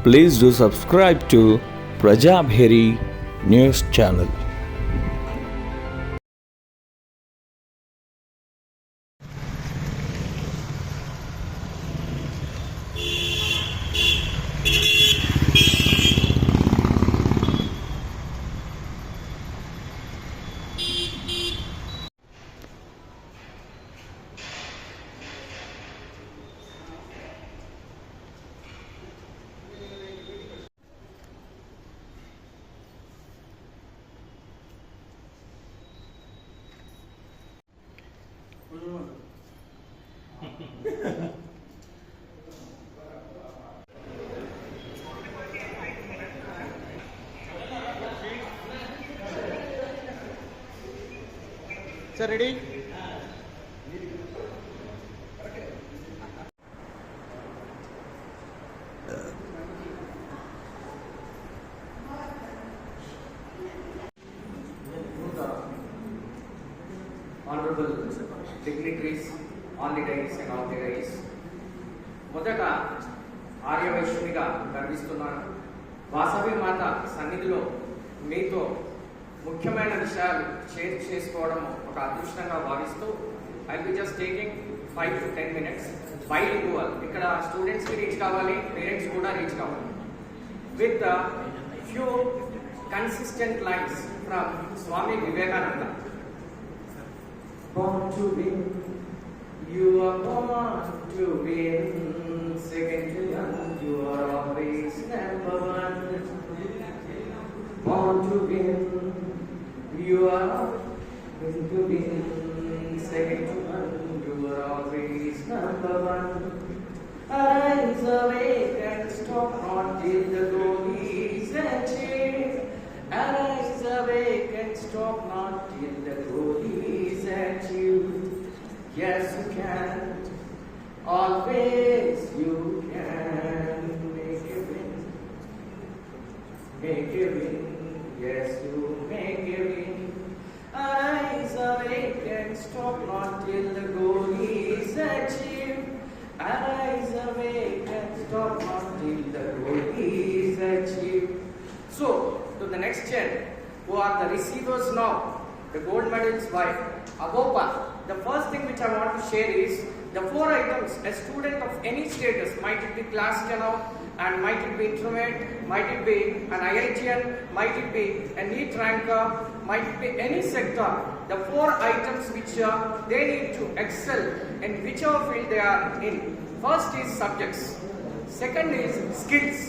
Please do subscribe to Prajabheri News Channel. Sir, ready? Honorable dignitaries, on the dais and off the dais. మొదట ఆర్యవైశ్యునిగా గర్విస్తున్నాను. వాసవి మాత సన్నిధిలో మీతో ముఖ్యమైన విషయాలు share చేసుకోవడం ఒక అదృష్టంగా భావిస్తూ I be just taking 5 to 10 minutes bilingual. ఇక్కడ స్టూడెంట్స్కి రీచ్ కావాలి, పేరెంట్స్ కూడా రీచ్ కావాలి. With few consistent lines from Swami Vivekananda. Born to win, you are born to win. Second to none, you are always number one. Born to win, you are born to win. Second to none, you are always number one. Arise, awake and stop not till the goal is achieved. Arise, awake and stop not till the goal is achieved. Yes, you can. Always you can. Make a win. Make a win. Yes, you make a win. Arise, awake and stop not till the goal is achieved. Arise, awake and stop not till the goal is achieved. So, to the next gen, who are the receivers now, the gold medals by ABOPA. The first thing which I want to share is the 4 items a student of any status, might it be class 10 and might it be introvert, might it be an IITian, might it be a NEET ranker, might it be any sector, the 4 items which they need to excel in whichever field they are in. First is subjects, second is skills,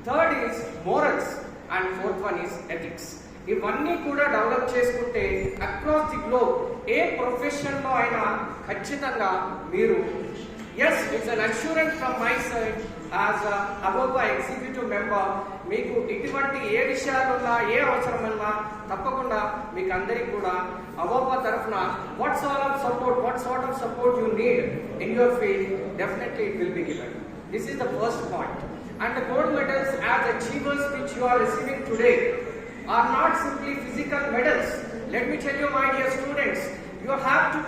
third is morals, and fourth one is ethics. ఇవన్నీ కూడా develop చేసుకుంటే across the globe ఏ ప్రొఫెషన్లో అయినా ఖచ్చితంగా మీరు yes it's an assurance from my side as అబోపా executive member. మీకు ఇటువంటి ఏ విషయాలున్నా ఏ అవసరమన్నా తప్పకుండా మీకు అందరికీ కూడా అబోపా తరఫున what sort of support you need in your field definitely it will be given. This is the first point. And the gold medals as achievers which you are receiving today are not simply physical medals. Let me tell you, my dear students, you have to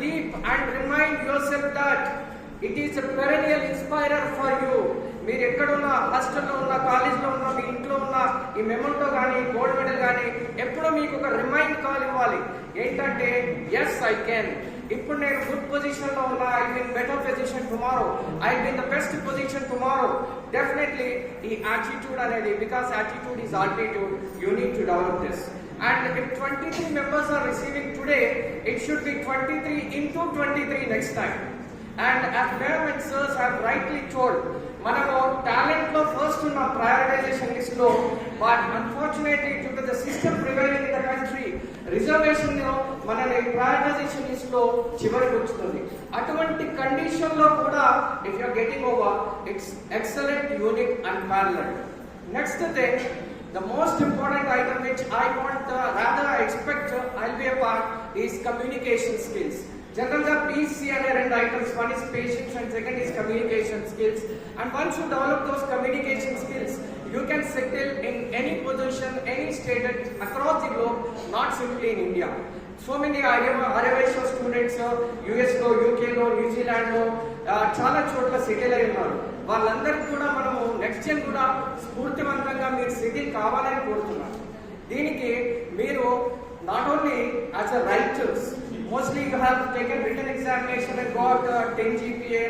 keep and remind yourself that it is a perennial inspirer for you. మీరు ఎక్కడున్నా, హాస్టల్లో ఉన్న, కాలేజ్లో ఉన్న, మీ ఇంట్లో ఉన్న ఈ memento కానీ గోల్డ్ మెడల్ కానీ ఎప్పుడో మీకు ఒక రిమైండ్ కాల్ ఇవ్వాలి. ఏంటంటే ఎస్ ఐ కెన్. ఇప్పుడు నేను గుడ్ పొజిషన్లో ఉన్నా, I will better position tomorrow, I will the best position tomorrow. Definitely ఈ యాటిట్యూడ్ అనేది, because attitude is altitude, you need to develop this. And if 23 members are receiving today, it should be 23 into 23 next time. And as Madam and sirs have rightly told, మనము talent లో first ఉన్న prioritisation list లో, but unfortunately due to the system prevailing in the country, reservation లో మనని prioritisation list లో చివరికి వచ్చుతుంది. అటువంటి condition లో కూడా if you are getting over, it's excellent, unique and parallel. Next thing, the most important item which I want, rather I expect I'll be a part, is communication skills. Generally, PC and items, one is patience and second is communication skills. And once you develop those communication skills, you can settle in any position, any state across the globe, not simply in India. So many Aryavisha students US లో, UK లో, New Zealand లో చాలా చోట్ల settle అయి ఉన్నారు. వాళ్ళందరికీ కూడా మనము నెక్స్ట్ విజన్ కూడా స్ఫూర్తివంతంగా మీరు సెటిల్ కావాలని కోరుతున్నాను. దీనికి మీరు not only as a writer's, mostly you have taken written examination and got 10 GPA,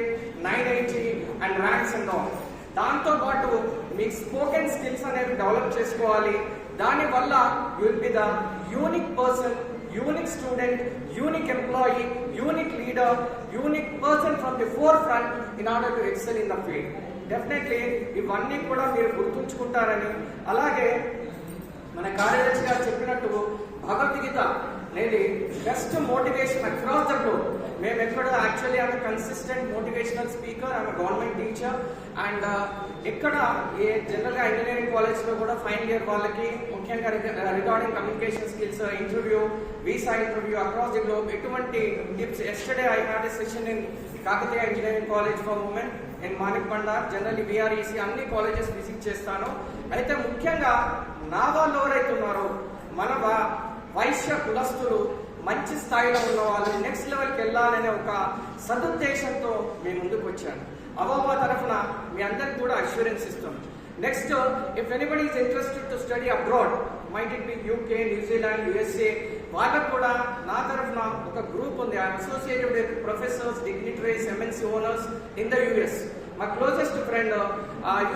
980 and ranks and all. దాంతో పాటు మీకు స్పోకెన్ స్కిల్స్ అనేవి డెవలప్ చేసుకోవాలి. దానివల్ల you will be the unique person, unique student, unique employee, unique leader, unique person from the forefront in order to excel in the field. Definitely ఇవన్నీ కూడా మీరు గుర్తుంచుకుంటారని, అలాగే మన కార్యదర్శి గారు చెప్పినట్టు భగవద్గీత అనేది best motivation across the globe. మేము ఎక్కడ యాక్చువల్లీ ఆమె కన్సిస్టెంట్ మోటివేషనల్ స్పీకర్, ఆమె గవర్నమెంట్ టీచర్ అండ్ ఎక్కడ ఏ జనరల్గా ఇంజనీరింగ్ కాలేజ్లో కూడా ఫైనల్ ఇయర్ వాళ్ళకి ముఖ్యంగా regarding communication skills, interview, visa interview across the globe ఎటువంటి tips. Yesterday I had a session in Kakatiya engineering college for women in Manik Bandar. Generally VREC అన్ని colleges visit చేస్తాను. అయితే ముఖ్యంగా నా వాళ్ళు ఎవరైతే ఉన్నారో మన వైశ్య కులస్తులు, మంచి స్థాయిలో ఉన్న వాళ్ళు నెక్స్ట్ లెవెల్కి వెళ్ళాలనే ఒక సదుద్దేశంతో మీ ముందుకు వచ్చాను. అవోవా తరఫున మీ అందరికి కూడా అష్యూరెన్స్ ఇస్తున్నాను. Next, if anybody is interested to study abroad, might it be UK, New Zealand, USA, వాళ్ళకు కూడా నా తరఫున ఒక గ్రూప్ ఉంది. I'm associated with professors, dignitaries, MNC owners in the US. మా closest friend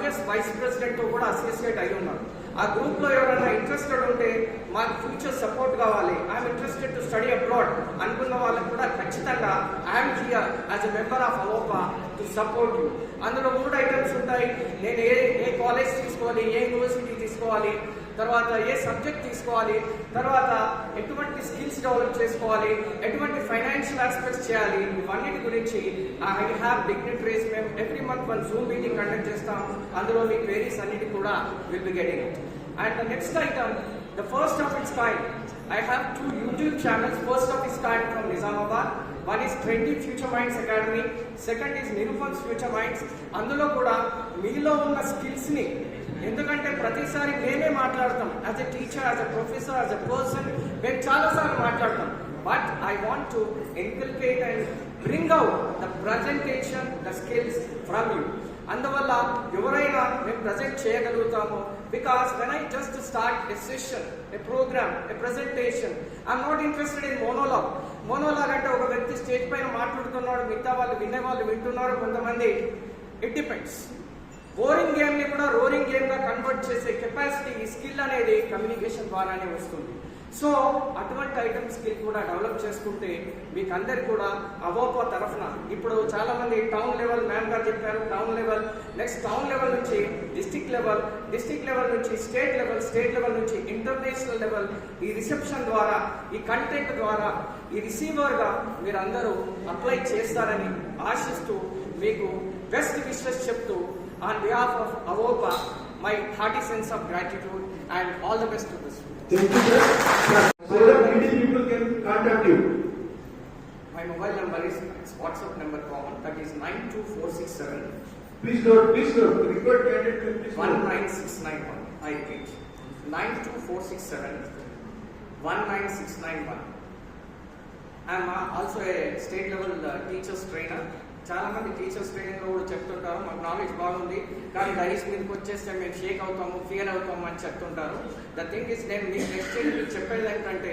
US vice president తో కూడా అసోసియేట్ అయి ఉన్నారు. ఆ గ్రూప్ లో ఎవరైనా ఇంట్రెస్టెడ్ ఉంటే మాకు ఫ్యూచర్ సపోర్ట్ కావాలి, I'm interested to study abroad అనుకున్న వాళ్ళకి కూడా ఖచ్చితంగా I'm here as a member of AVOPA to support you. అందులో 3 ఐటమ్స్ ఉంటాయి. నేను ఏ కాలేజ్ తీసుకోవాలి, ఏ యూనివర్సిటీ తీసుకోవాలి, తర్వాత ఏ సబ్జెక్ట్ తీసుకోవాలి, తర్వాత ఎటువంటి స్కిల్స్ డెవలప్ చేసుకోవాలి, ఎటువంటి ఫైనాన్షియల్ ఆస్పెక్ట్స్ చేయాలి, ఇవన్నిటి గురించి ఐ హ్యావ్ డిగ్నిటరీస్. మేము every month 1 Zoom meeting conduct చేస్తాం. అందులో మీ క్వైరీస్ అన్నిటి కూడా will be getting it. And the next item, the first of it's kind, I have 2 YouTube channels, first of its kind from Nizamabad. One is Trendy Future Minds Academy, second is Nirupam's Future Minds. అందులో కూడా మీలో ఉన్న skills ని, ఎందుకంటే ప్రతిసారి మేమే మాట్లాడతాం as a teacher, as a professor, as a person మేము చాలాసార్లు మాట్లాడతాం. But I want to inculcate and bring out the presentation, the skills from you. అందువల్ల ఎవరైనా మేము ప్రజెంట్ చేయగలుగుతాము. Because when I just start a session, a programme, a presentation, I'm not interested in monologue. Monologue అంటే ఒక వ్యక్తి stage పైన మాట్లాడుతున్నాడు, మిగతా వాళ్ళు వినేవాళ్ళు వింటున్నారు, కొంతమంది. It depends. బోరింగ్ గేమ్ ని కూడా రోరింగ్ గేమ్ గా కన్వర్ట్ చేసే కెపాసిటీ, స్కిల్ అనేది కమ్యూనికేషన్ ద్వారానే వస్తుంది. సో అటువంటి ఐటమ్ స్కిల్ కూడా డెవలప్ చేసుకుంటే మీకు అందరికి కూడా అవోపా తరఫున ఇప్పుడు చాలా మంది టౌన్ లెవెల్, మ్యామ్ గారు చెప్పారు town level, next town level నుంచి డిస్ట్రిక్ట్ లెవెల్, డిస్ట్రిక్ట్ లెవెల్ నుంచి స్టేట్ లెవెల్, స్టేట్ లెవెల్ నుంచి ఇంటర్నేషనల్ లెవెల్, ఈ రిసెప్షన్ ద్వారా, ఈ కంటెంట్ ద్వారా, ఈ రిసీవర్గా మీరు అందరూ అప్లై చేస్తారని ఆశిస్తూ మీకు బెస్ట్ విషెస్ చెప్తూ on behalf of Avopa, my hearty sense of gratitude and all the best to this. Thank you, sir. So that many people can contact you. My mobile number is WhatsApp number common, that is 92467. Please note, record candidate will please 19691. I repeat, 92467 19691. I am also a state level teachers trainer. చాలా మంది teachers training లో కూడా చెప్తుంటారు మాకు knowledge బాగుంది కానీ dice మీదకి వచ్చేస్తే మేము షేక్ అవుతాము, ఫియర్ అవుతాము అని చెప్తుంటారు. ద థింగ్ ఇస్, నేను మీకు నెక్స్ట్ మీకు చెప్పేది ఏంటంటే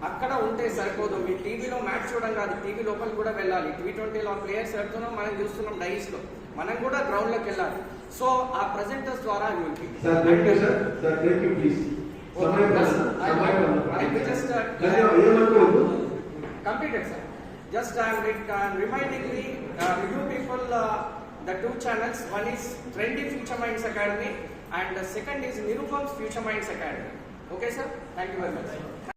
అక్కడ ఉంటే సరిపోదు. మీ టీవీలో మ్యాచ్ చూడడం కాదు, టీవీ లోపలికి కూడా వెళ్ళాలి. T20లో ప్లేయర్స్ ఆడుతున్నాం, మనం చూస్తున్నాం డైస్ లో, మనం కూడా గ్రౌండ్ లోకి వెళ్ళాలి. సో ఆ ప్రెజెంటర్స్ ద్వారా completed sir. Just I'm remindingly you people the 2 channels. One is Trendy Future Minds Academy and the second is Nirupam's Future Minds Academy. Okay sir, thank you very much.